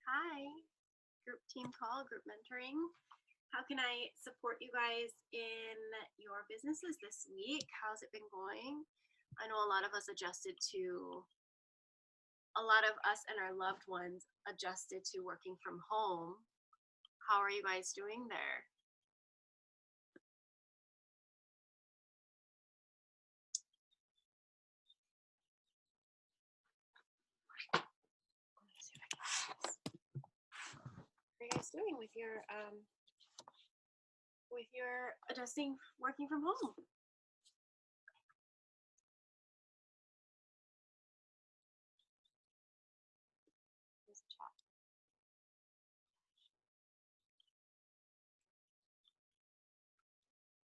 Hi, group team call, group mentoring. How can I support you guys in your businesses this week? How's it been going? I know a lot of us and our loved ones adjusted to working from home. How are you guys doing there? What are you guys doing with your adjusting working from home?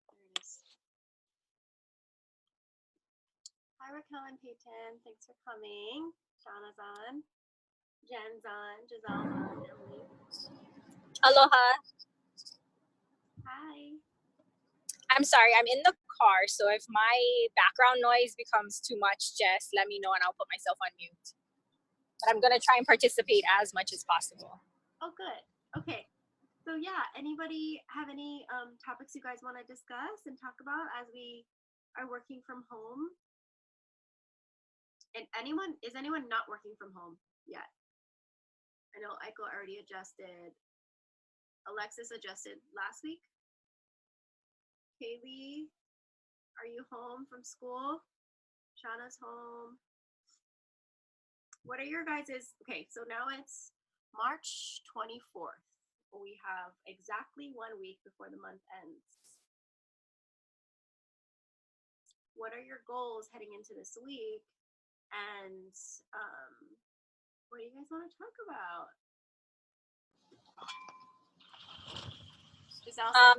There it is. Hi, Raquel and Peyton. Thanks for coming. Shauna's on. Jen's on. Giselle's on. Emily. Aloha. Hi. I'm sorry, I'm in the car, so if my background noise becomes too much, just let me know and I'll put myself on mute. But I'm gonna try and participate as much as possible. Oh, good. Okay. So yeah, anybody have any topics you guys want to discuss and talk about as we are working from home? And is anyone not working from home yet? I know Eiko already adjusted. Alexis adjusted last week. Kaylee, are you home from school? Shauna's home. What are your guys's? Okay, so now it's March 24th. We have exactly 1 week before the month ends. What are your goals heading into this week? And what do you guys want to talk about?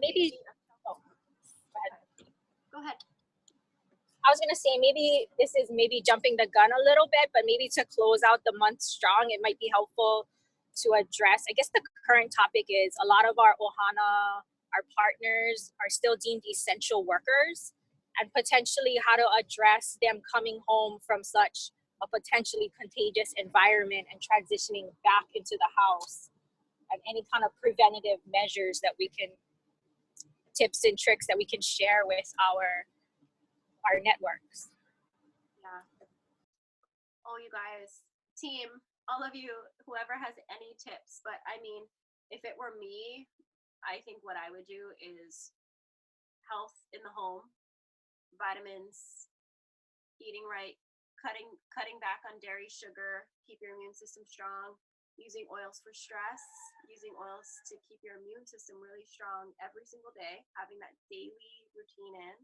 Maybe. Oh, go ahead. I was gonna say maybe this is jumping the gun a little bit, but maybe to close out the month strong, it might be helpful to address. I guess the current topic is a lot of our ohana, our partners are still deemed essential workers, and potentially how to address them coming home from such a potentially contagious environment and transitioning back into the house, and any kind of preventative measures that we can, tips and tricks that we can share with our networks. Yeah. Oh, you guys, team, all of you, whoever has any tips. But I mean, if it were me, I think what I would do is health in the home, vitamins, eating right, cutting back on dairy, sugar, keep your immune system strong, using oils for stress, using oils to keep your immune system really strong every single day, having that daily routine in.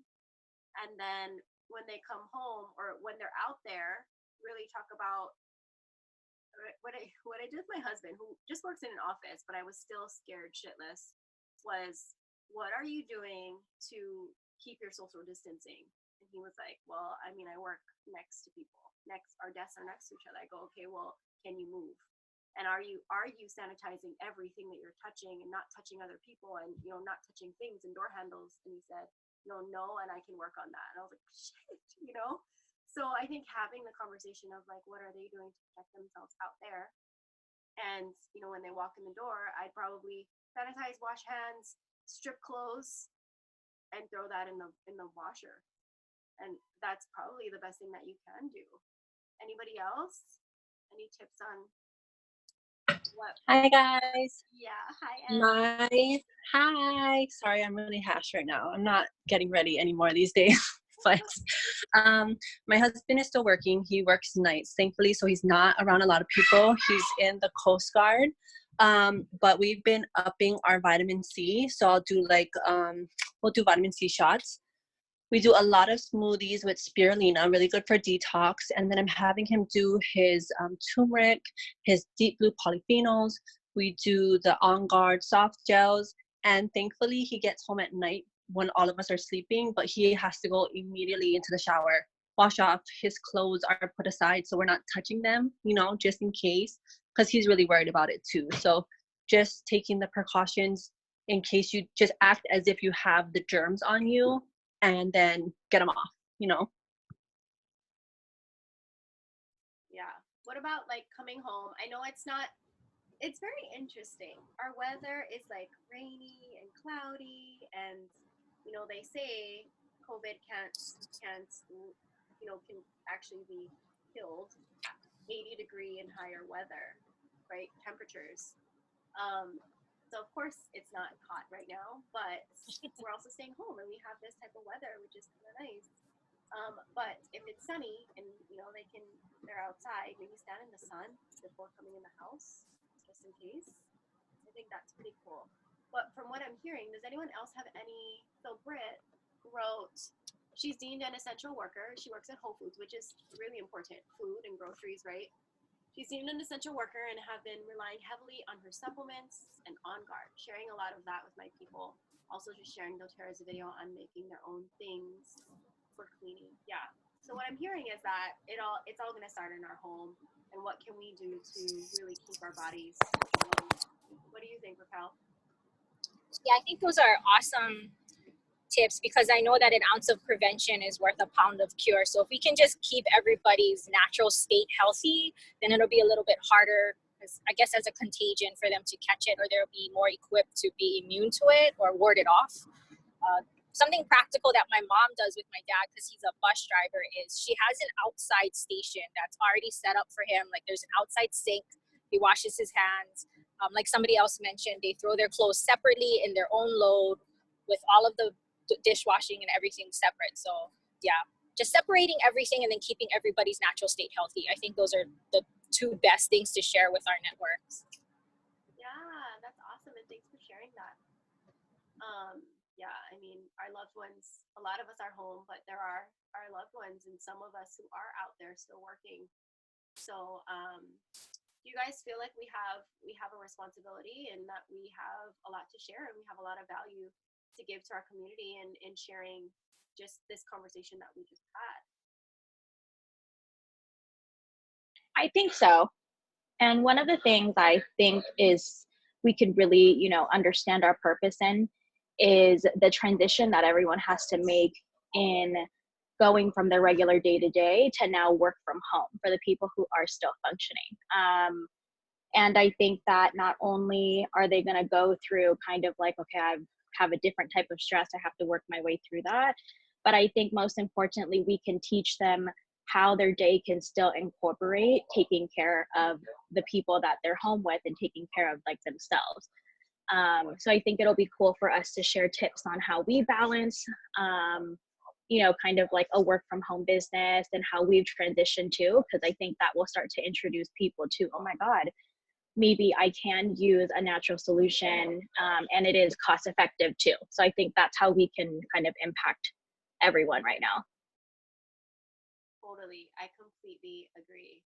And then when they come home or when they're out there, really talk about what I did with my husband, who just works in an office, but I was still scared shitless, was what are you doing to keep your social distancing? And he was like, well, I mean, I work next to people. Our desks are next to each other. I go, okay, well, can you move? And are you sanitizing everything that you're touching and not touching other people and not touching things and door handles? And he said, no, and I can work on that. And I was like, shit. So I think having the conversation of like, what are they doing to protect themselves out there? And when they walk in the door, I'd probably sanitize, wash hands, strip clothes, and throw that in the washer. And that's probably the best thing that you can do. Anybody else? Any tips on what? Hi guys. Yeah, hi Em. Hi. Sorry, I'm really hashed right now. I'm not getting ready anymore these days. But my husband is still working. He works nights, thankfully, so he's not around a lot of people. He's in the Coast Guard. But we've been upping our vitamin C. So I'll do we'll do vitamin C shots. We do a lot of smoothies with spirulina, really good for detox. And then I'm having him do his turmeric, his deep blue polyphenols. We do the On Guard soft gels. And thankfully, he gets home at night when all of us are sleeping, but he has to go immediately into the shower, wash off. His clothes are put aside, so we're not touching them, just in case, because he's really worried about it too. So just taking the precautions in case you just act as if you have the germs on you, and then get them off, Yeah. What about like coming home? I know it's not it's very interesting. Our weather is like rainy and cloudy, and they say COVID can't can actually be killed 80-degree and higher weather, right? Temperatures. Um, so of course it's not hot right now, but we're also staying home and we have this type of weather, which is kind of nice. But if it's sunny and they're outside, maybe stand in the sun before coming in the house, just in case. I think that's pretty cool. But from what I'm hearing, does anyone else have any? So Britt wrote, she's deemed an essential worker. She works at Whole Foods, which is really important. Food and groceries, right? She's deemed an essential worker and have been relying heavily on her supplements and On Guard, sharing a lot of that with my people. Also just sharing doTERRA's video on making their own things for cleaning. Yeah. So what I'm hearing is that it's all going to start in our home, and what can we do to really keep our bodies warm? What do you think, Raquel? Yeah, I think those are awesome tips, because I know that an ounce of prevention is worth a pound of cure. So if we can just keep everybody's natural state healthy, then it'll be a little bit harder, I guess, as a contagion for them to catch it, or they'll be more equipped to be immune to it or ward it off. Something practical that my mom does with my dad, because he's a bus driver, is she has an outside station that's already set up for him. Like, there's an outside sink. He washes his hands. Like somebody else mentioned, they throw their clothes separately in their own load with all of the dishwashing and everything separate. So yeah, just separating everything and then keeping everybody's natural state healthy. I think those are the two best things to share with our networks. Yeah, that's awesome, and thanks for sharing that. Yeah, I mean, our loved ones, a lot of us are home, but there are our loved ones and some of us who are out there still working. So do you guys feel like we have a responsibility, and that we have a lot to share, and we have a lot of value to give to our community in sharing just this conversation that we just had? I think so. And one of the things I think is we could really, understand our purpose in is the transition that everyone has to make in going from their regular day to day to now work from home for the people who are still functioning. And I think that not only are they going to go through kind of like, okay, I have a different type of stress, I have to work my way through that, but I think most importantly, we can teach them how their day can still incorporate taking care of the people that they're home with and taking care of like themselves. So I think it'll be cool for us to share tips on how we balance, kind of like a work from home business and how we've transitioned to, because I think that will start to introduce people to, oh my God, maybe I can use a natural solution, and it is cost effective too. So I think that's how we can kind of impact everyone right now. Totally. I completely agree.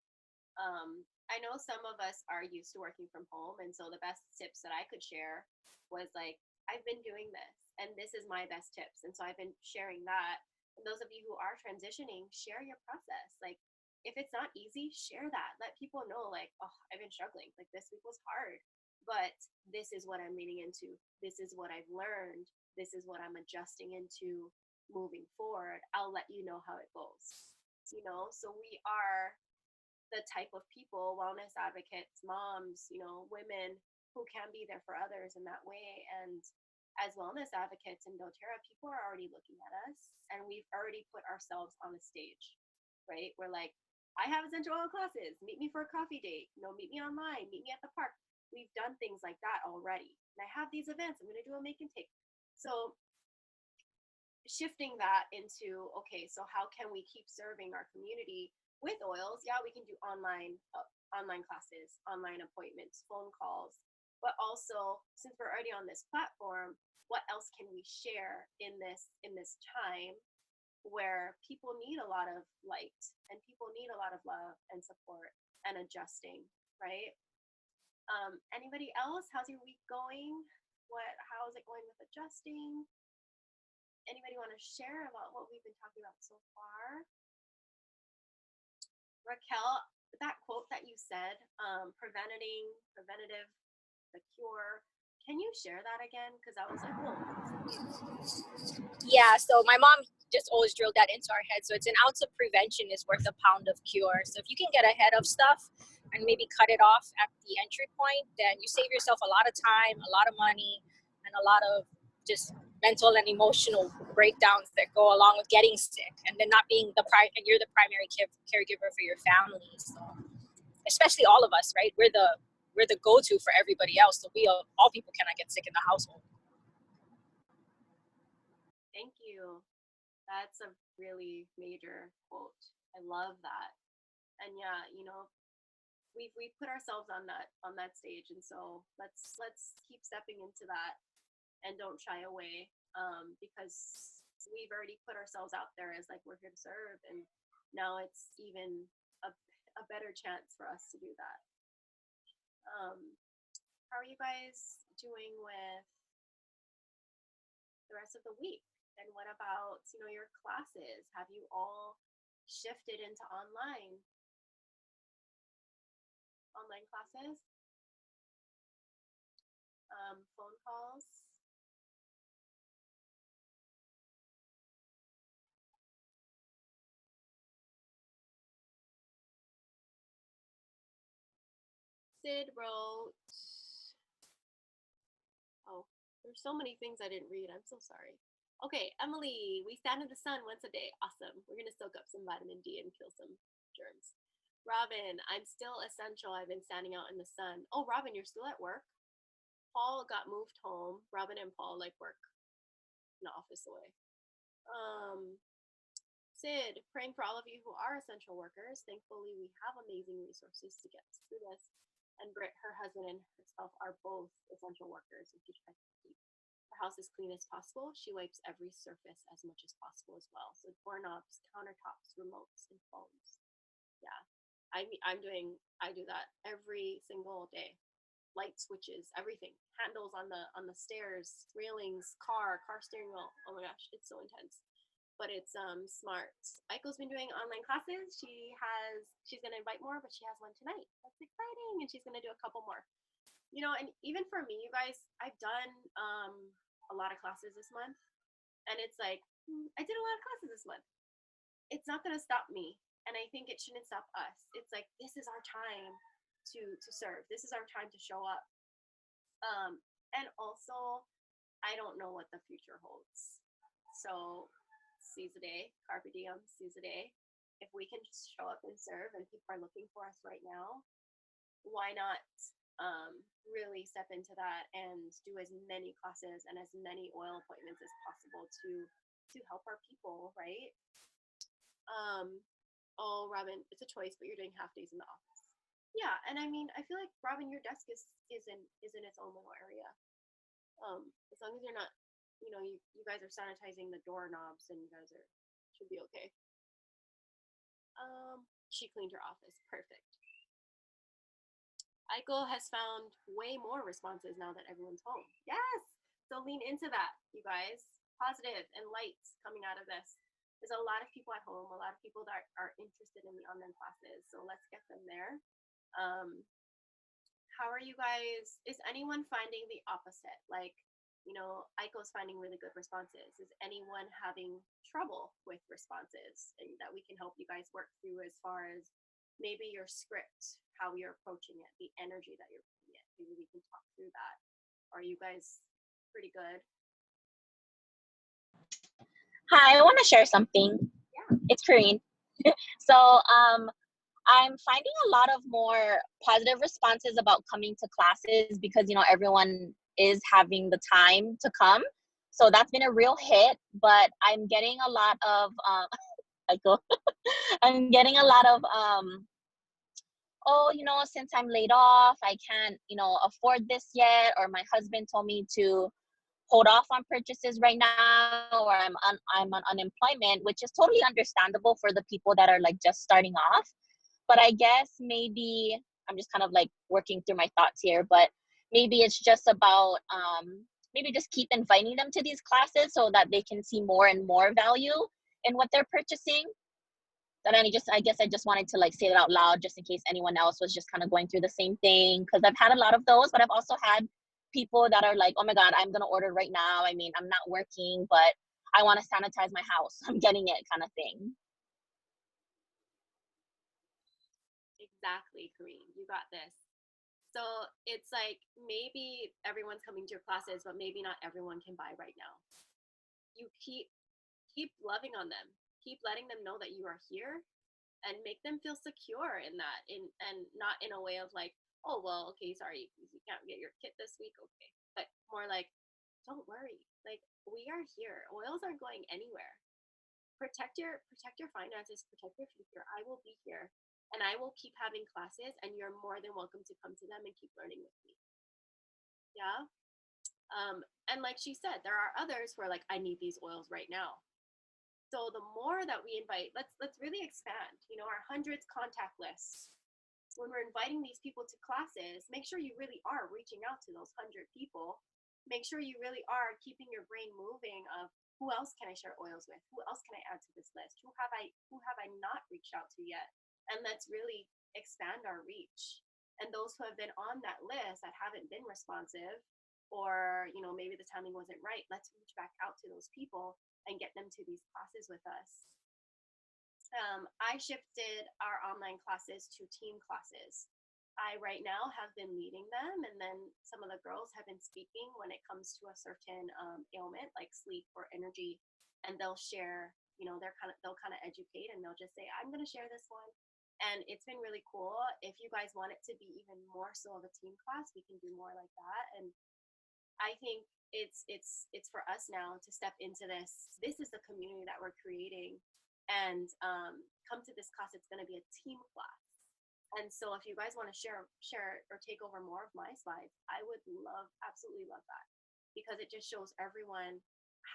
I know some of us are used to working from home, and so the best tips that I could share was like, I've been doing this, and this is my best tips. And so I've been sharing that. And those of you who are transitioning, share your process. Like, if it's not easy, share that. Let people know, like, oh, I've been struggling. Like, this week was hard, but this is what I'm leaning into. This is what I've learned. This is what I'm adjusting into moving forward. I'll let you know how it goes. So we are the type of people, wellness advocates, moms, women who can be there for others in that way. And as wellness advocates in doTERRA, people are already looking at us, and we've already put ourselves on the stage, right? We're like, I have essential oil classes. Meet me for a coffee date. Meet me online. Meet me at the park. We've done things like that already. And I have these events. I'm going to do a make and take. So shifting that into, okay, so how can we keep serving our community with oils? Yeah, we can do online classes, online appointments, phone calls, but also, since we're already on this platform, what else can we share in this time where people need a lot of light and people need a lot of love and support and adjusting, right? Anybody else? How's your week going? How is it going with adjusting? Anybody want to share about what we've been talking about so far? Raquel, that quote that you said, preventative, the cure. Can you share that again? Because I was like, whoa. Yeah, so my mom just always drilled that into our head. So it's an ounce of prevention is worth a pound of cure. So if you can get ahead of stuff, and maybe cut it off at the entry point, then you save yourself a lot of time, a lot of money, and a lot of just mental and emotional breakdowns that go along with getting sick, and then not being and you're the primary caregiver for your family. So especially all of us, right? We're the go-to for everybody else. So all people cannot get sick in the household. Thank you. That's a really major quote. I love that. And yeah, we put ourselves on that stage, and so let's keep stepping into that and don't shy away, because we've already put ourselves out there as like we're here to serve, and now it's even a better chance for us to do that. How are you guys doing with the rest of the week? And what about your classes? Have you all shifted into online classes, phone calls? Sid wrote, oh, there's so many things I didn't read. I'm so sorry. Okay, Emily, we stand in the sun once a day. Awesome. We're going to soak up some vitamin D and kill some germs. Robin, I'm still essential. I've been standing out in the sun. Oh, Robin, you're still at work? Paul got moved home. Robin and Paul work an office away. Sid, praying for all of you who are essential workers. Thankfully, we have amazing resources to get us through this. And Britt, her husband, and herself are both essential workers, and she tries to keep the house as clean as possible. She wipes every surface as much as possible as well. So doorknobs, countertops, remotes, and phones. Yeah, I do that every single day. Light switches, everything, handles on the stairs, railings, car steering wheel. Oh my gosh, it's so intense, but it's smart. Aiko's been doing online classes. She's gonna invite more, but she has one tonight. That's exciting, and she's gonna do a couple more. And even for me, you guys, I've done a lot of classes this month, and it's like I did a lot of classes this month. It's not gonna stop me, and I think it shouldn't stop us. It's like this is our time to serve. This is our time to show up. And also, I don't know what the future holds. So seize the day, carpe diem, seize the day. If we can just show up and serve, and people are looking for us right now, why not really step into that and do as many classes and as many oil appointments as possible to help our people, right? Oh, Robin, it's a choice, but you're doing half days in the office. Yeah, and I mean, I feel like Robin, your desk is in its own little area. As long as you're not, you guys are sanitizing the doorknobs, and you guys should be okay. She cleaned her office. Perfect. Aiko has found way more responses now that everyone's home. Yes! So lean into that, you guys. Positive and light coming out of this. There's a lot of people at home, a lot of people that are interested in the online classes. So let's get them there. How are you guys? Is anyone finding the opposite? Like, Aiko's finding really good responses. Is anyone having trouble with responses, and that we can help you guys work through as far as maybe your script, how you're approaching it, the energy that you're putting it? Maybe we can talk through that. Are you guys pretty good? Hi, I want to share something. Yeah. It's Karine. So I'm finding a lot of more positive responses about coming to classes because, everyone is having the time to come. So that's been a real hit, but I'm getting a lot of, I'm getting a lot of, since I'm laid off, I can't, afford this yet, or my husband told me to hold off on purchases right now, or I'm on unemployment, which is totally understandable for the people that are just starting off. But I guess maybe I'm just kind of working through my thoughts here, but maybe it's just about maybe just keep inviting them to these classes so that they can see more and more value in what they're purchasing. And I guess I just wanted to say it out loud just in case anyone else was just kind of going through the same thing, because I've had a lot of those, but I've also had people that are like, oh my God, I'm going to order right now. I mean, I'm not working, but I want to sanitize my house. I'm getting it kind of thing. Exactly, Karine. You You got this. So it's like maybe everyone's coming to your classes, but maybe not everyone can buy right now. You keep loving on them. Keep letting them know that you are here, and make them feel secure in that, and not in a way of like, oh well, okay, sorry, you can't get your kit this week, okay. But more like, don't worry, like, we are here. Oils aren't going anywhere. Protect your finances, protect your future. I will be here, and I will keep having classes, and you're more than welcome to come to them and keep learning with me. Yeah. And like she said, there are others who are like, I need these oils right now. So the more that we invite, let's really expand, you know, our hundreds contact lists. When we're inviting these people to classes, make sure you really are reaching out to those 100 people. Make sure you really are keeping your brain moving of, who else can I share oils with? Who else can I add to this list? Who have I not reached out to yet? And let's really expand our reach. And those who have been on that list that haven't been responsive, or, you know, maybe the timing wasn't right, let's reach back out to those people and get them to these classes with us. I shifted our online classes to team classes. I right now have been leading them, and then some of the girls have been speaking when it comes to a certain ailment like sleep or energy, and they'll share, you know, they'll kind of educate, and they'll just say, I'm going to share this one. And it's been really cool. If you guys want it to be even more so of a team class, we can do more like that. And I think it's for us now to step into this. This is the community that we're creating, and come to this class. It's going to be a team class. And so if you guys want to share or take over more of my slides, I would absolutely love that, because it just shows everyone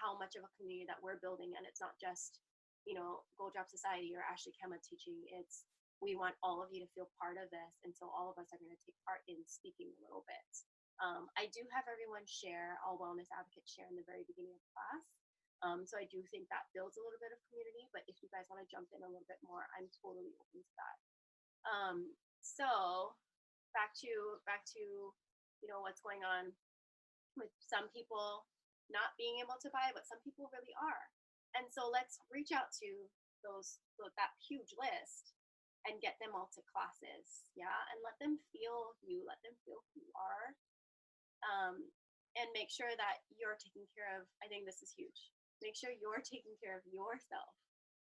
how much of a community that we're building. And it's not just, you know, Gold Drop Society or Ashley Kema teaching. It's, we want all of you to feel part of this. And so all of us are going to take part in speaking a little bit. I do have everyone share, all wellness advocates share in the very beginning of class. So I do think that builds a little bit of community, but if you guys want to jump in a little bit more, I'm totally open to that. So back to, you know, what's going on with some people not being able to buy, but some people really are. And so let's reach out to that huge list and get them all to classes. Yeah. And let them feel you, let them feel who you are. And make sure that you're taking care of, I think this is huge. Make sure you're taking care of yourself,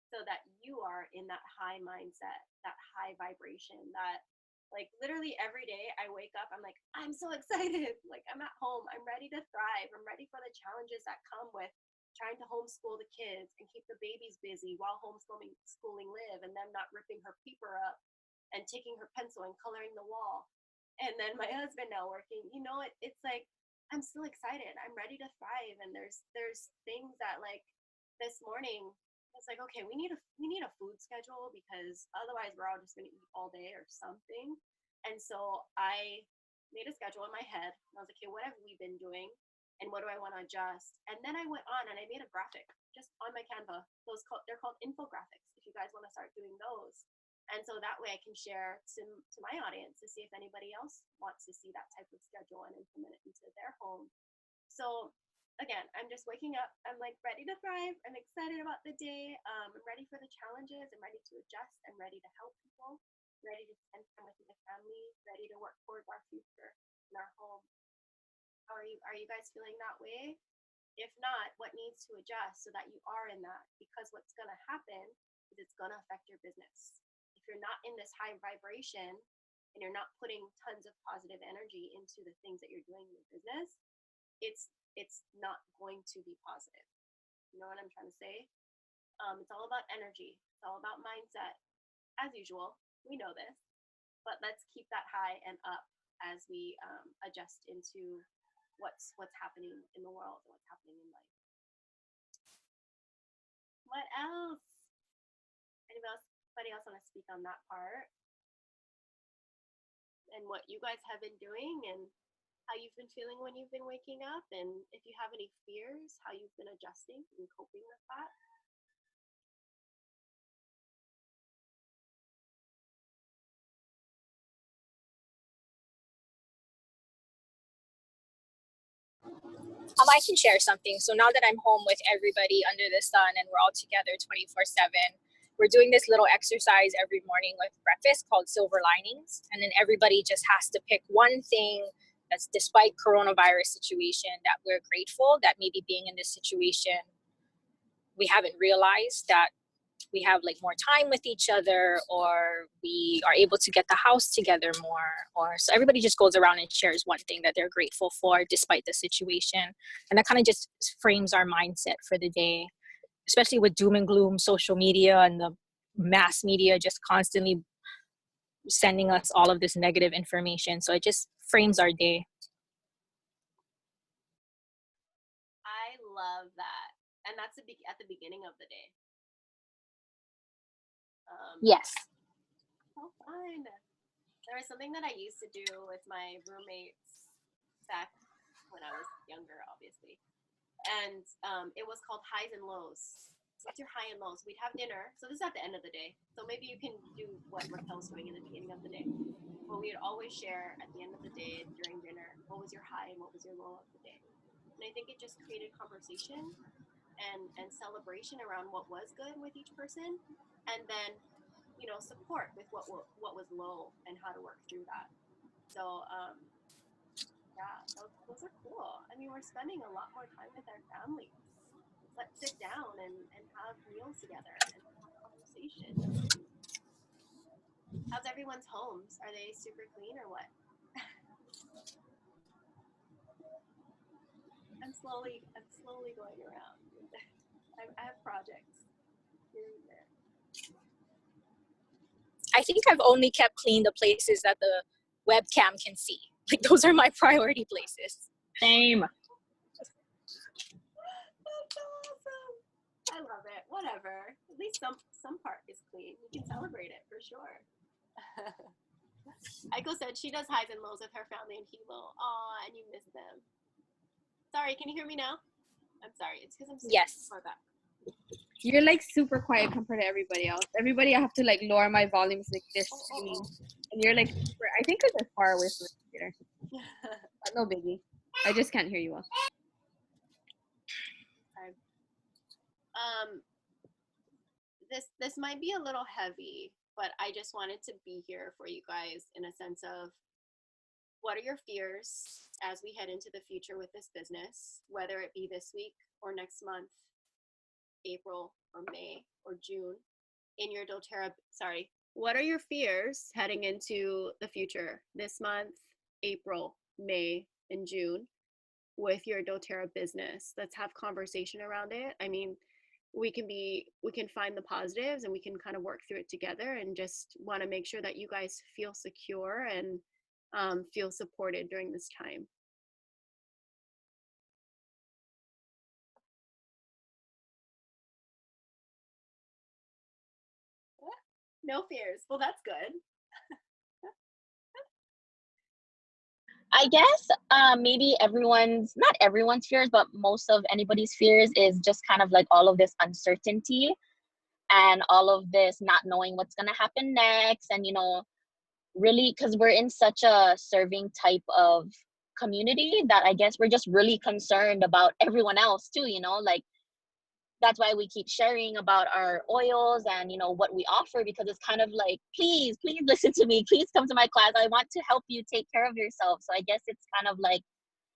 so that you are in that high mindset, that high vibration, that, like, literally every day I wake up, I'm like, I'm so excited. Like, I'm at home, I'm ready to thrive. I'm ready for the challenges that come with trying to homeschool the kids and keep the babies busy while schooling Liv, and them not ripping her paper up and taking her pencil and coloring the wall. And then my husband now working, you know, it's like, I'm still excited. I'm ready to thrive. And there's things that, like, this morning, it's like, okay, we need a food schedule, because otherwise we're all just going to eat all day or something. And so I made a schedule in my head, and I was like, okay, what have we been doing, and what do I want to adjust? And then I went on and I made a graphic just on my Canva. They're called infographics, if you guys want to start doing those. And so that way I can share to my audience to see if anybody else wants to see that type of schedule and implement it into their home. So again, I'm just waking up. I'm like ready to thrive. I'm excited about the day. I'm ready for the challenges. I'm ready to adjust. I'm ready to help people. I'm ready to spend time with my family. Ready to work towards our future in our home. Are you guys feeling that way? If not, what needs to adjust so that you are in that? Because what's going to happen is it's going to affect your business. If you're not in this high vibration and you're not putting tons of positive energy into the things that you're doing in your business, it's not going to be positive. You know what I'm trying to say? It's all about energy. It's all about mindset. As usual, we know this, but let's keep that high and up as we adjust into what's happening in the world and what's happening in life. What else? Anybody else want to speak on that part? And what you guys have been doing, and how you've been feeling when you've been waking up, and if you have any fears, how you've been adjusting and coping with that. I can share something. So now that I'm home with everybody under the sun and we're all together 24/7, we're doing this little exercise every morning with breakfast called Silver Linings. And then everybody just has to pick one thing that's, despite coronavirus situation, that we're grateful that maybe being in this situation, we haven't realized that we have like more time with each other, or we are able to get the house together more, or so everybody just goes around and shares one thing that they're grateful for despite the situation. And that kind of just frames our mindset for the day, especially with doom and gloom, social media and the mass media just constantly sending us all of this negative information. So it just frames our day. I love that. And that's at the beginning of the day. Yes. So fun. There was something that I used to do with my roommates back when I was younger, obviously. And it was called highs and lows. What's your high and lows? We'd have dinner. So this is at the end of the day. So maybe you can do what Raquel's doing in the beginning of the day. But we'd always share at the end of the day during dinner, what was your high and what was your low of the day. And I think it just created conversation and celebration around what was good with each person. And then, you know, support with what was low and how to work through that. So, yeah, those are cool. I mean, we're spending a lot more time with our families. Let's sit down and have meals together and have conversations. How's everyone's homes? Are they super clean or what? I'm slowly going around. I have projects here and there. I think I've only kept clean the places that the webcam can see. Like those are my priority places. Same. That's awesome. I love it. Whatever. At least some part is clean. You can celebrate it for sure. Aiko said she does highs and lows with her family in Hilo. Aw, and you miss them. Sorry, can you hear me now? I'm sorry. It's because I'm Yes. far back. You're like super quiet compared to everybody else. Everybody, I have to like lower my volumes like they're screaming, and you're like super, I think because they're far away from the computer. But no biggie. I just can't hear you well. This might be a little heavy, but I just wanted to be here for you guys in a sense of what are your fears as we head into the future with this business, whether it be this week or next month, April or May or June, in your doTERRA, what are your fears heading into the future this month, April, May, and June with your doTERRA business? Let's have conversation around it. I mean, we can find the positives and we can kind of work through it together, and just want to make sure that you guys feel secure and feel supported during this time. No fears. Well, that's good. I guess maybe not everyone's fears, but most of anybody's fears is just kind of like all of this uncertainty and all of this not knowing what's going to happen next. And, you know, really, because we're in such a serving type of community that I guess we're just really concerned about everyone else too, you know, like that's why we keep sharing about our oils and, you know, what we offer, because it's kind of like, please listen to me, please come to my class, I want to help you take care of yourself. So I guess it's kind of like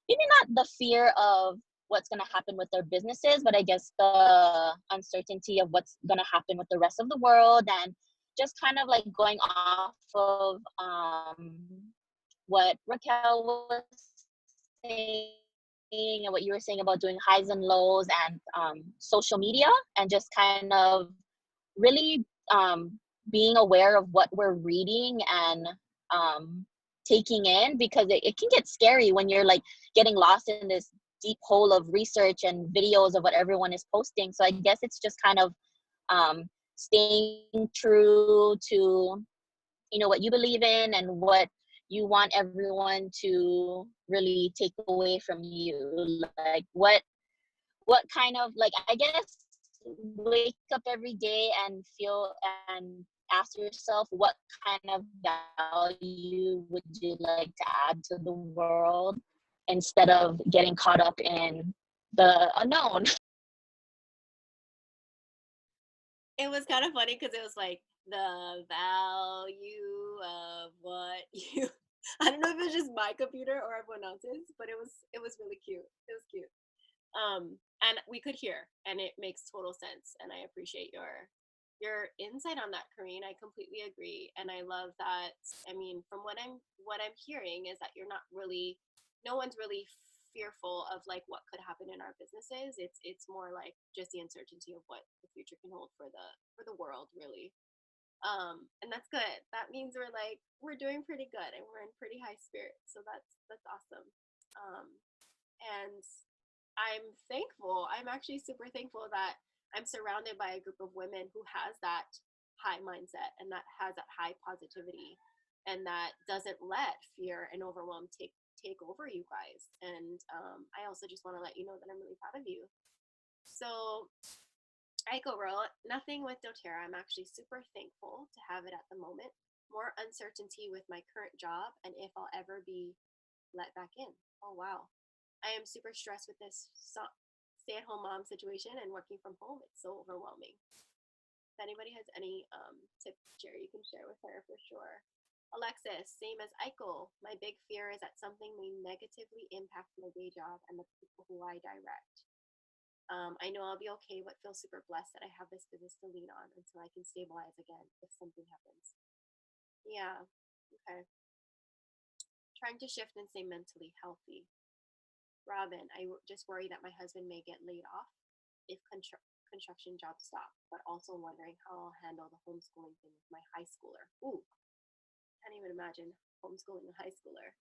maybe not the fear of what's going to happen with their businesses, but I guess the uncertainty of what's going to happen with the rest of the world, and just kind of like going off of what Raquel was saying and what you were saying about doing highs and lows and social media, and just kind of really being aware of what we're reading and taking in, because it can get scary when you're like getting lost in this deep hole of research and videos of what everyone is posting. So I guess it's just kind of staying true to, you know, what you believe in and what you want everyone to really take away from you. Like what kind of, like, I guess wake up every day and feel and ask yourself, what kind of value would you like to add to the world, instead of getting caught up in the unknown. it was kind of funny because it was like the value of what you. I don't know if it was just my computer or everyone else's, but it was really cute. It was cute. And we could hear, and it makes total sense. And I appreciate your insight on that, Kareen. I completely agree, and I love that. I mean, from what I'm hearing is that you're not really, no one's really fearful of like what could happen in our businesses. It's more like just the uncertainty of what the future can hold for the world, really. And that's good. That means we're doing pretty good, and we're in pretty high spirits. So that's awesome. And I'm thankful. I'm actually super thankful that I'm surrounded by a group of women who has that high mindset and that has that high positivity and that doesn't let fear and overwhelm take over you guys. And I also just want to let you know that I'm really proud of you. So Aiko wrote, nothing with doTERRA. I'm actually super thankful to have it at the moment. More uncertainty with my current job and if I'll ever be let back in. Oh, wow. I am super stressed with this stay-at-home mom situation and working from home. It's so overwhelming. If anybody has any tips to share, you can share with her for sure. Alexis, same as Aiko. My big fear is that something may negatively impact my day job and the people who I direct. I know I'll be okay, but feel super blessed that I have this business to lean on until I can stabilize again if something happens. Yeah, okay. Trying to shift and stay mentally healthy. Robin, I just worry that my husband may get laid off if construction jobs stop, but also wondering how I'll handle the homeschooling thing with my high schooler. Ooh, can't even imagine homeschooling a high schooler.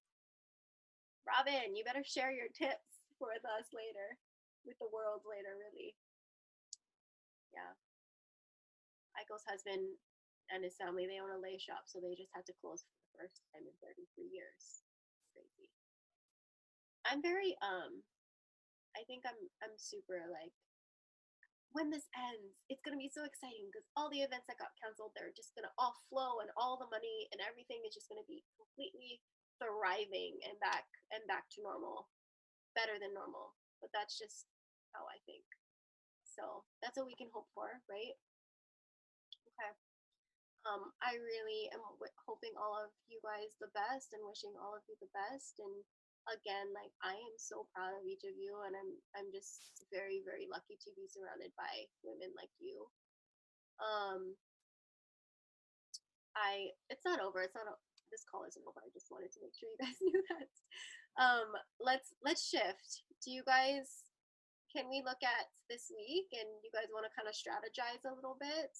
Robin, you better share your tips with us later, with the world later, really. Yeah. Aiko's husband and his family, they own a lay shop, so they just had to close for the first time in 33 years. Crazy. I'm very I think I'm super like, when this ends, it's gonna be so exciting because all the events that got canceled, they're just gonna all flow and all the money and everything is just gonna be completely thriving and back to normal. Better than normal. But that's just how I think. So that's what we can hope for, right? Okay. I really am hoping all of you guys the best and wishing all of you the best. And again, like I am so proud of each of you, and I'm just very very lucky to be surrounded by women like you. Um, it's not over. It's not. This call isn't over. I just wanted to make sure you guys knew that. Let's shift. Do you guys? Can we look at this week, and you guys want to kind of strategize a little bit?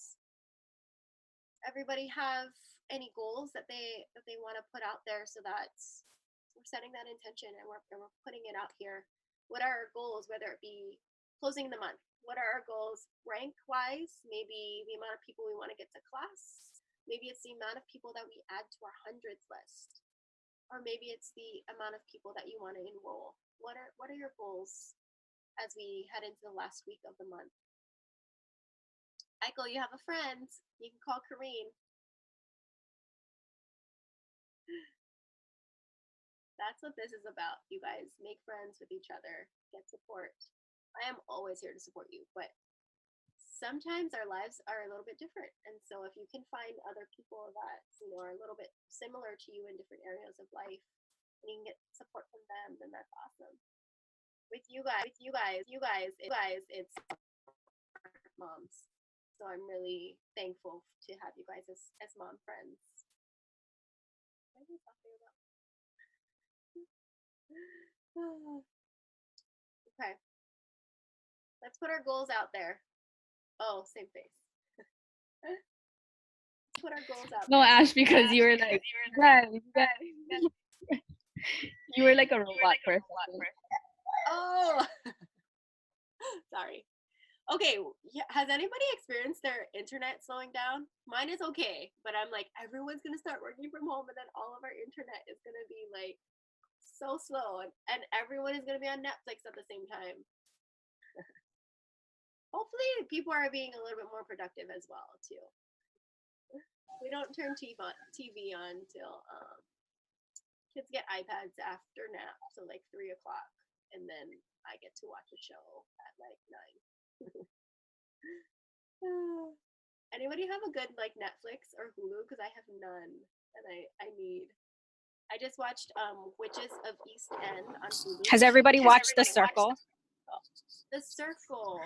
Everybody have any goals that they want to put out there so that we're setting that intention and we're putting it out here. What are our goals, whether it be closing the month? What are our goals rank wise? Maybe the amount of people we want to get to class. Maybe it's the amount of people that we add to our hundreds list. Or maybe it's the amount of people that you want to enroll. What are your goals as we head into the last week of the month? Aiko, you have a friend. You can call Kareen. That's what this is about, you guys. Make friends with each other. Get support. I am always here to support you, but sometimes our lives are a little bit different. And so if you can find other people that, are a little bit similar to you in different areas of life, and you can get support from them, then that's awesome. With you guys, it's moms. So I'm really thankful to have you guys as mom friends. What are we talking about? Okay. Let's put our goals out there. Oh, same face. Let's put our goals out No, there. Ash, because you were like, you were like a robot for a second. Oh, sorry. Okay, has anybody experienced their internet slowing down? Mine is okay, but I'm like, everyone's gonna start working from home, and then all of our internet is gonna be like so slow, and everyone is gonna be on Netflix at the same time. Hopefully, people are being a little bit more productive as well too. We don't turn TV on till kids get iPads after nap, so like 3 o'clock, and then I get to watch a show at like 9. Anybody have a good like Netflix or Hulu? Because I have none, and I need. I just watched Witches of East End on Hulu. Has everybody watched The Circle? The Circle.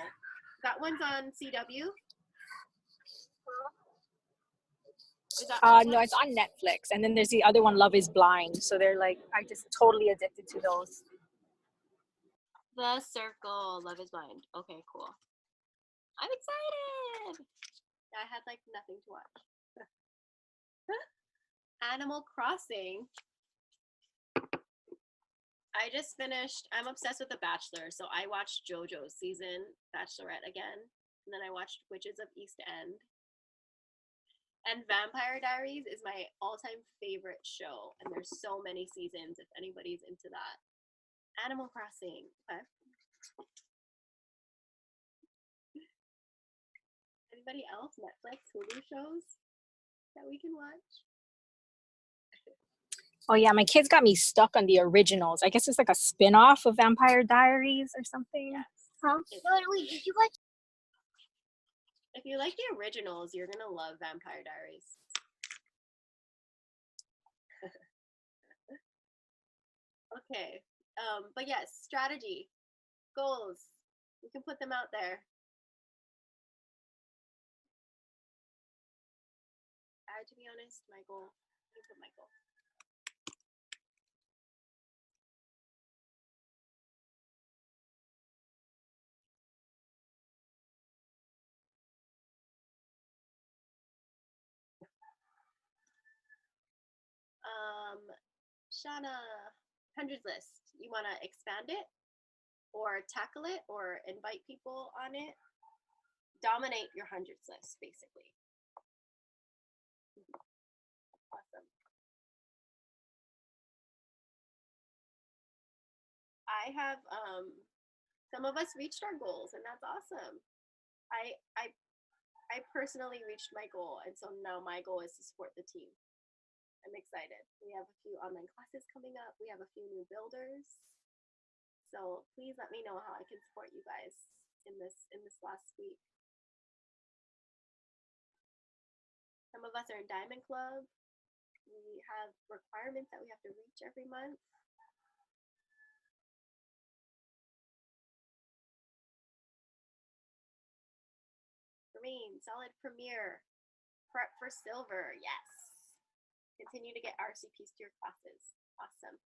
That one's on CW. Is that No, it's on Netflix. And then there's the other one, Love is Blind. So they're like, I just totally addicted to those. The Circle? Love is Blind. Okay, cool. I'm excited. I had like nothing to watch. Animal Crossing. I just finished. I'm obsessed with The Bachelor, so I watched JoJo's season, Bachelorette again, and then I watched Witches of East End. And Vampire Diaries is my all-time favorite show, and there's so many seasons if anybody's into that. Animal Crossing. Okay. Anybody else? Netflix, Hulu shows that we can watch? Oh yeah, my kids got me stuck on the originals. I guess it's like a spin-off of Vampire Diaries or something. Yes. Huh? Wait, did you watch? If you like the originals, you're gonna love Vampire Diaries. Okay. But yes, strategy, goals. We can put them out there. To be honest, my goal. Let me put my goal. Shana, hundreds list. You want to expand it or tackle it or invite people on it? Dominate your hundreds list, basically. Awesome. I have some of us reached our goals, and that's awesome. I personally reached my goal, and so now my goal is to support the team. I'm excited. We have a few online classes coming up. We have a few new builders. So please let me know how I can support you guys in this last week. Some of us are in Diamond Club. We have requirements that we have to reach every month. Green, solid Premier. Prep for silver, yes. Continue to get RCPs to your classes. Awesome.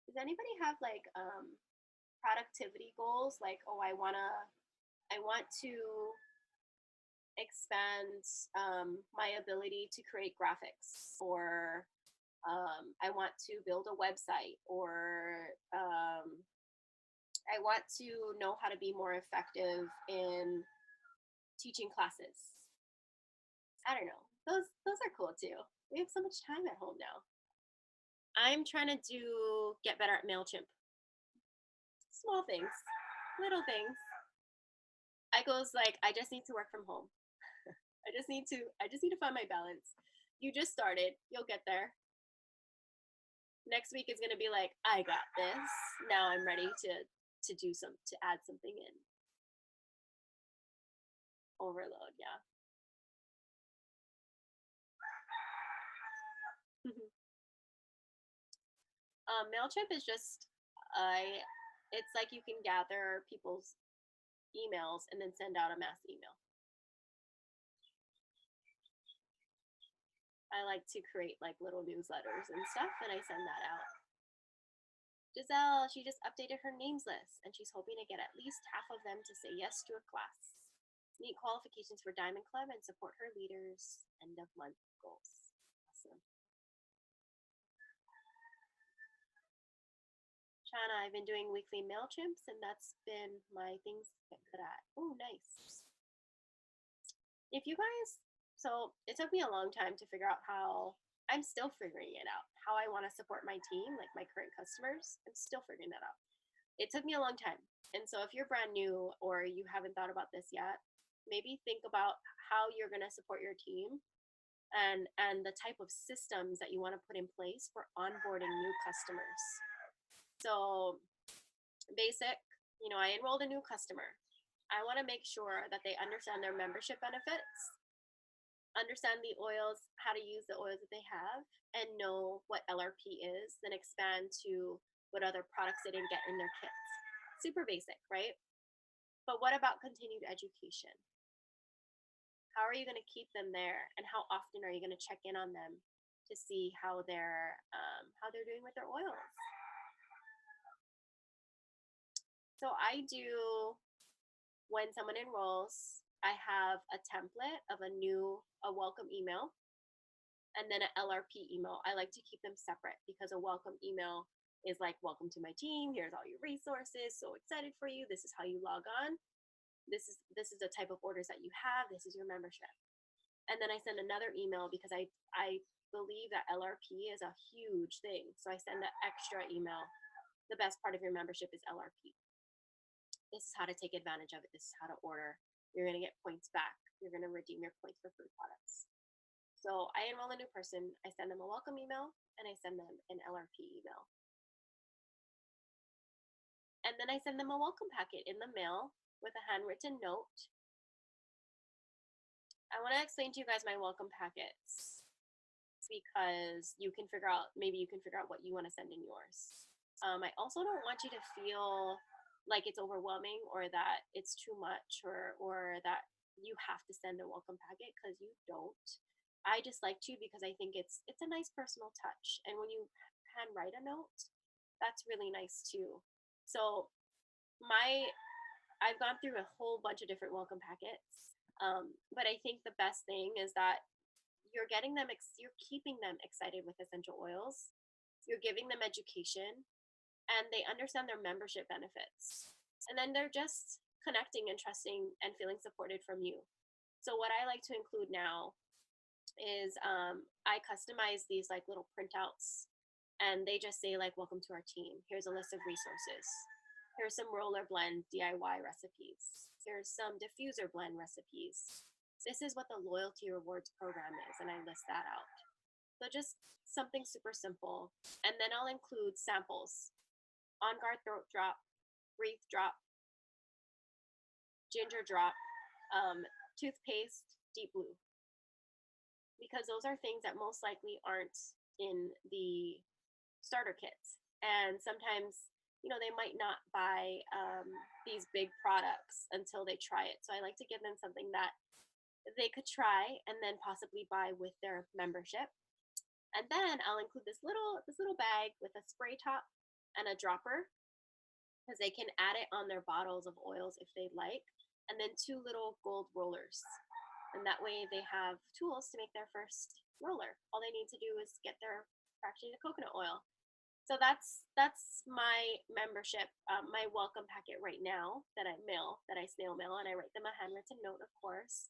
Does anybody have like productivity goals? Like, oh, I want to expand my ability to create graphics, or I want to build a website, or I want to know how to be more effective in teaching classes. I don't know. Those are cool too. We have so much time at home now. I'm trying to get better at MailChimp. Small things, little things. I goes like, I just need to work from home. I just need to find my balance. You just started, you'll get there. Next week is gonna be like, I got this. Now I'm ready to add something in. Overload, yeah. MailChimp is just, it's like you can gather people's emails and then send out a mass email. I like to create like little newsletters and stuff, and I send that out. Giselle, she just updated her names list, and she's hoping to get at least half of them to say yes to a class. Meet qualifications for Diamond Club and support her leaders' end of month goals. Awesome. Shana, I've been doing weekly MailChimps, and that's been my things to get good at. Oh, nice. If you guys, so it took me a long time to figure out how, I'm still figuring it out, how I want to support my team, like my current customers. I'm still figuring that out. It took me a long time. And so if you're brand new or you haven't thought about this yet, maybe think about how you're going to support your team and the type of systems that you want to put in place for onboarding new customers. So basic, I enrolled a new customer. I want to make sure that they understand their membership benefits, understand the oils, how to use the oils that they have, and know what LRP is, then expand to what other products they didn't get in their kits. Super basic, right? But what about continued education? How are you going to keep them there, and how often are you going to check in on them to see how they're doing with their oils? So I do, when someone enrolls, I have a template of a welcome email and then an LRP email. I like to keep them separate because a welcome email is like, welcome to my team, here's all your resources, so excited for you, this is how you log on, this is the type of orders that you have, this is your membership. And then I send another email because I believe that LRP is a huge thing. So I send an extra email. The best part of your membership is LRP. This is how to take advantage of it. This is how to order. You're going to get points back. You're going to redeem your points for free products. So I enroll a new person. I send them a welcome email and I send them an LRP email. And then I send them a welcome packet in the mail with a handwritten note. I want to explain to you guys my welcome packets because maybe you can figure out what you want to send in yours. I also don't want you to feel like it's overwhelming or that it's too much or that you have to send a welcome packet, because you don't. I just like to because I think it's a nice personal touch. And when you handwrite a note, that's really nice too. So I've gone through a whole bunch of different welcome packets. But I think the best thing is that you're keeping them excited with essential oils. You're giving them education, and they understand their membership benefits. And then they're just connecting and trusting and feeling supported from you. So what I like to include now is I customize these like little printouts, and they just say like, welcome to our team. Here's a list of resources. Here's some roller blend DIY recipes. Here's some diffuser blend recipes. This is what the loyalty rewards program is, and I list that out. So just something super simple. And then I'll include samples. On Guard throat drop, wreath drop, ginger drop, toothpaste, deep blue. Because those are things that most likely aren't in the starter kits. And sometimes, they might not buy these big products until they try it. So I like to give them something that they could try and then possibly buy with their membership. And then I'll include this little bag with a spray top and a dropper, because they can add it on their bottles of oils if they'd like, and then 2 little gold rollers. And that way they have tools to make their first roller. All they need to do is get their fractionated coconut oil. So that's my membership, my welcome packet right now that I snail mail, and I write them a handwritten note, of course.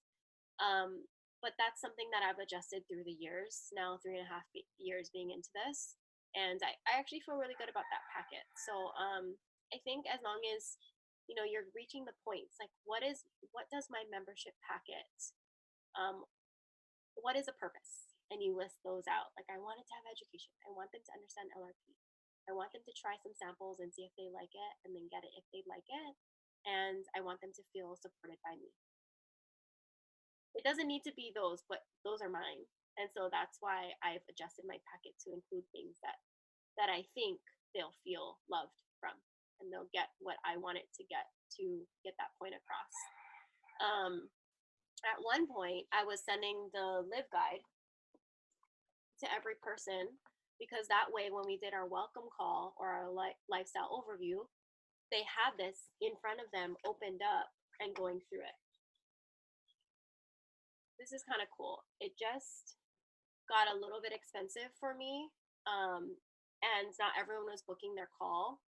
But that's something that I've adjusted through the years, now 3.5 years being into this. And I actually feel really good about that packet. So I think as long as, you're reaching the points, like what does my membership packet, what is a purpose? And you list those out. Like, I want it to have education. I want them to understand LRP. I want them to try some samples and see if they like it, and then get it if they like it. And I want them to feel supported by me. It doesn't need to be those, but those are mine. And so that's why I've adjusted my packet to include things that I think they'll feel loved from, and they'll get what I want it to get that point across. At one point, I was sending the Live Guide to every person, because that way when we did our welcome call or our lifestyle overview, they had this in front of them, opened up and going through it. This is kind of cool. It just got a little bit expensive for me, and not everyone was booking their call.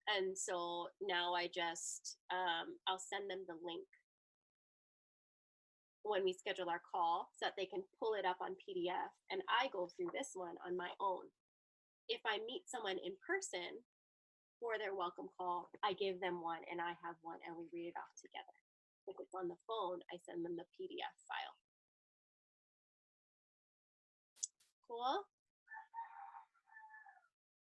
And so now I just, I'll send them the link when we schedule our call so that they can pull it up on PDF, and I go through this one on my own. If I meet someone in person for their welcome call, I give them one and I have one and we read it off together. If it's on the phone, I send them the PDF file. Cool.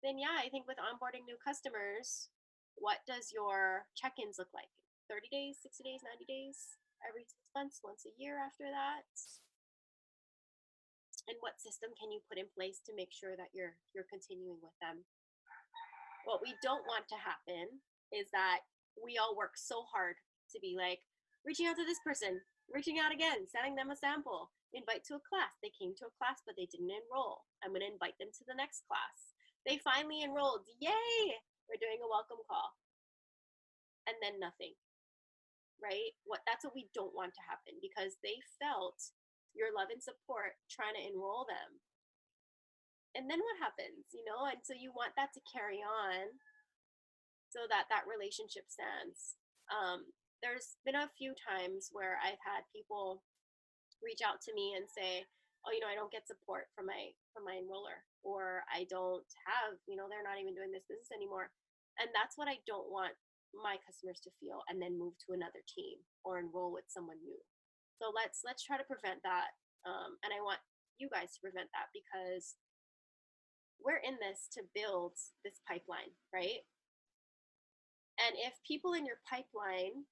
Then yeah, I think with onboarding new customers, what does your check-ins look like? 30 days, 60 days, 90 days, every 6 months, once a year after that? And what system can you put in place to make sure that you're continuing with them? What we don't want to happen is that we all work so hard to be like reaching out to this person, reaching out again, sending them a sample, invite to a class. They came to a class, but they didn't enroll. I'm going to invite them to the next class. They finally enrolled. Yay! We're doing a welcome call. And then nothing, right? That's what we don't want to happen, because they felt your love and support trying to enroll them. And then what happens, And so you want that to carry on so that that relationship stands. There's been a few times where I've had people reach out to me and say, oh, I don't get support from my enroller, or I don't have, they're not even doing this business anymore. And that's what I don't want my customers to feel, and then move to another team or enroll with someone new. So let's try to prevent that. And I want you guys to prevent that, because we're in this to build this pipeline, right? And if people in your pipeline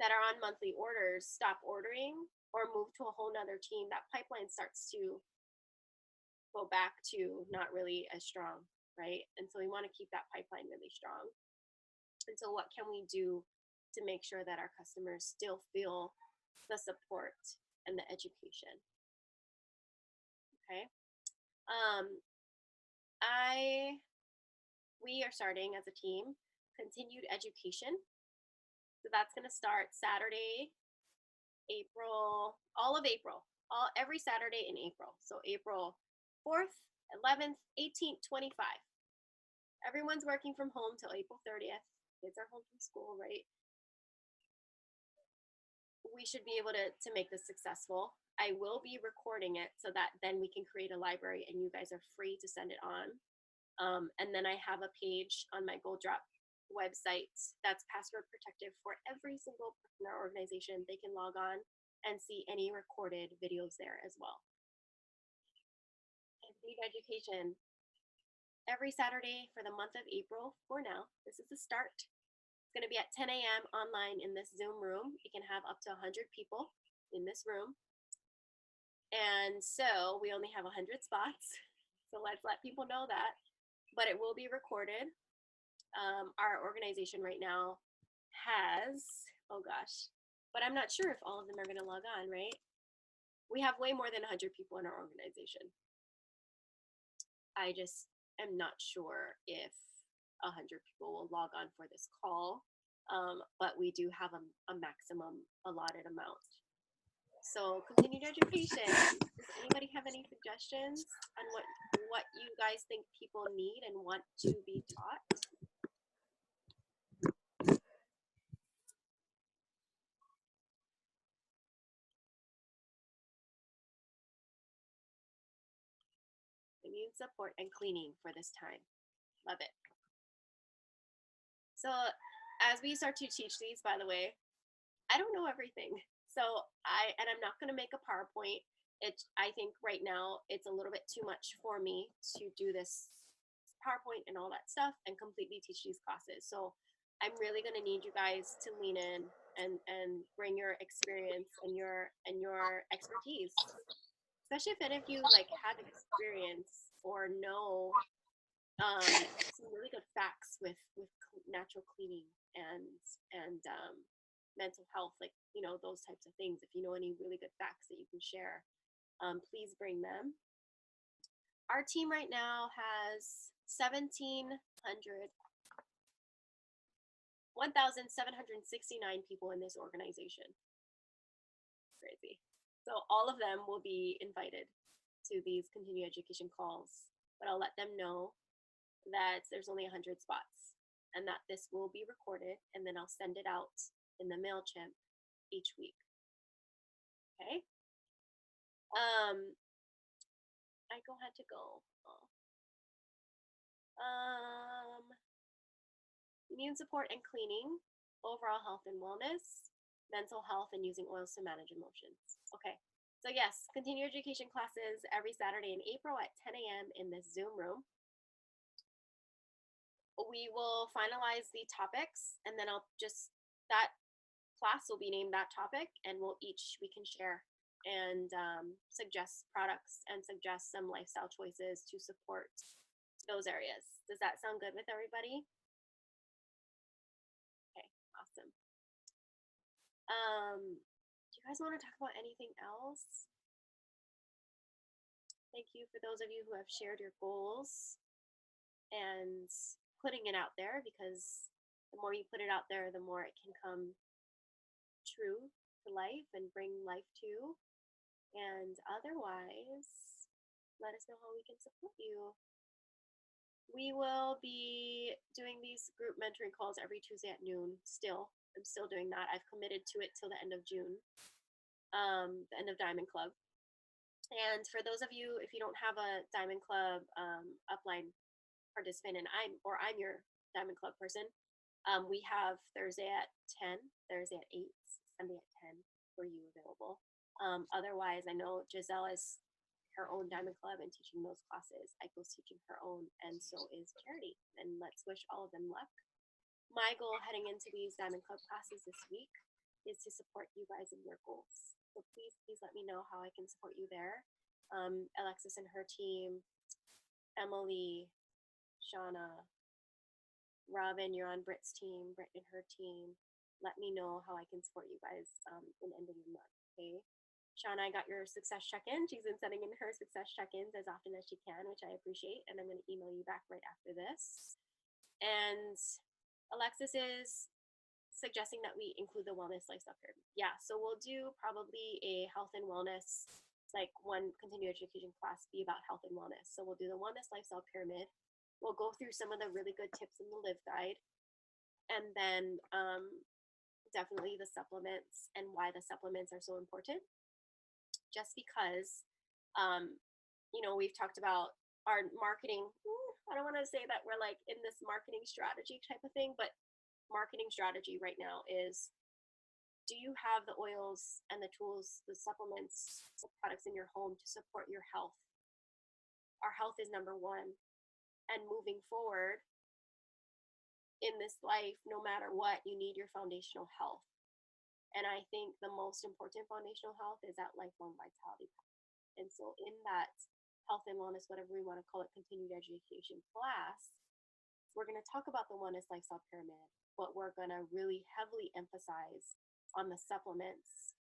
that are on monthly orders stop ordering or move to a whole nother team, that pipeline starts to go back to not really as strong, right? And so we want to keep that pipeline really strong. And so what can we do to make sure that our customers still feel the support and the education? Okay. We are starting as a team continued education. So that's going to start Saturday, all of April, every Saturday in April. So April 4th, 11th, 18th, 25. Everyone's working from home till April 30th. Kids are home from school, right? We should be able to make this successful. I will be recording it so that then we can create a library and you guys are free to send it on. And then I have a page on my GoldDrop website that's password protected for every single person in our organization. They can log on and see any recorded videos there as well. Continued education every Saturday for the month of April for now. This is the start. It's going to be at 10 a.m. online in this Zoom room. You can have up to 100 people in this room. And so we only have 100 spots. So let's let people know that. But it will be recorded. Our organization right now has, oh gosh, but I'm not sure if all of them are going to log on, right? We have way more than 100 people in our organization. I just am not sure if 100 people will log on for this call, but we do have a maximum allotted amount. So continued education. Does anybody have any suggestions on what you guys think people need and want to be taught? Immune support and cleaning for this time. Love it. So as we start to teach these, by the way, I don't know everything. So I'm not going to make a PowerPoint. I think right now it's a little bit too much for me to do this PowerPoint and all that stuff and completely teach these classes. So I'm really going to need you guys to lean in and bring your experience and your expertise, especially if any of you like have experience or know some really good facts with natural cleaning and mental health, like those types of things. If you know any really good facts that you can share, please bring them. Our team right now has 1,769 people in this organization. Crazy. So all of them will be invited to these continuing education calls, but I'll let them know that there's only 100 spots and that this will be recorded, and then I'll send it out in the MailChimp each week. Okay. I had to go. Immune support and cleaning, overall health and wellness, mental health, and using oils to manage emotions. Okay. So yes, continuing education classes every Saturday in April at 10 a.m. in this Zoom room. We will finalize the topics, and then I'll just that class will be named that topic, and we can share and suggest products and suggest some lifestyle choices to support those areas. Does that sound good with everybody? Okay, awesome. Do you guys want to talk about anything else? Thank you for those of you who have shared your goals and putting it out there, because the more you put it out there, the more it can come true to life and bring life to. And otherwise, let us know how we can support you. We will be doing these group mentoring calls every Tuesday at noon still. I'm still doing that. I've committed to it till the end of June, the end of Diamond Club. And for those of you, if you don't have a Diamond Club upline participant, and I'm your Diamond Club person, we have Thursday at 10, Thursday at 8, Sunday at 10 for you available. Otherwise, I know Giselle is her own Diamond Club and teaching those classes. Aiko's teaching her own, and so is Charity. And let's wish all of them luck. My goal heading into these Diamond Club classes this week is to support you guys in your goals. So please let me know how I can support you there. Alexis and her team, Emily, Shauna, Robin, you're on Britt's team, Britt and her team. Let me know how I can support you guys in the end of the month, okay? Shauna, I got your success check-in. She's been sending in her success check-ins as often as she can, which I appreciate, and I'm going to email you back right after this. And Alexis is suggesting that we include the wellness lifestyle pyramid. Yeah, so we'll do probably a health and wellness, like one continuing education class be about health and wellness. So we'll do the wellness lifestyle pyramid. We'll go through some of the really good tips in the Live Guide, and then definitely the supplements and why the supplements are so important. Just because, we've talked about our marketing. I don't want to say that we're like in this marketing strategy type of thing, but marketing strategy right now is, do you have the oils and the tools, the supplements, the products in your home to support your health? Our health is number one. And moving forward in this life, no matter what, you need your foundational health. And I think the most important foundational health is that lifelong vitality path. And so in that health and wellness, whatever we want to call it, continued education class, we're going to talk about the wellness lifestyle pyramid, but we're going to really heavily emphasize on the supplements,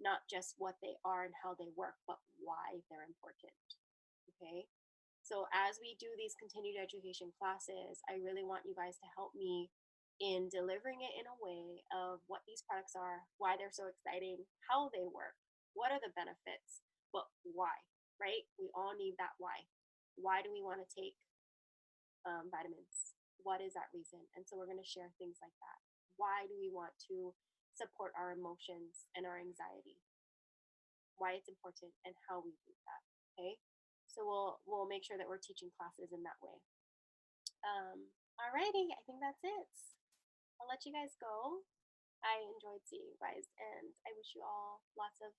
not just what they are and how they work, but why they're important. Okay. So as we do these continued education classes, I really want you guys to help me in delivering it in a way of what these products are, why they're so exciting, how they work, what are the benefits, but why, right? We all need that why. Why do we want to take vitamins? What is that reason? And so we're going to share things like that. Why do we want to support our emotions and our anxiety? Why it's important and how we do that, okay? So we'll make sure that we're teaching classes in that way. Alrighty, I think that's it. I'll let you guys go. I enjoyed seeing you guys, and I wish you all lots of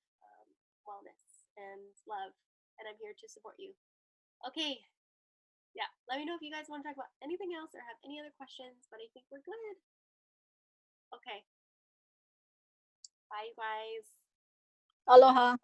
wellness and love, and I'm here to support you. Okay, yeah, let me know if you guys want to talk about anything else or have any other questions, but I think we're good. Okay. Bye, you guys. Aloha.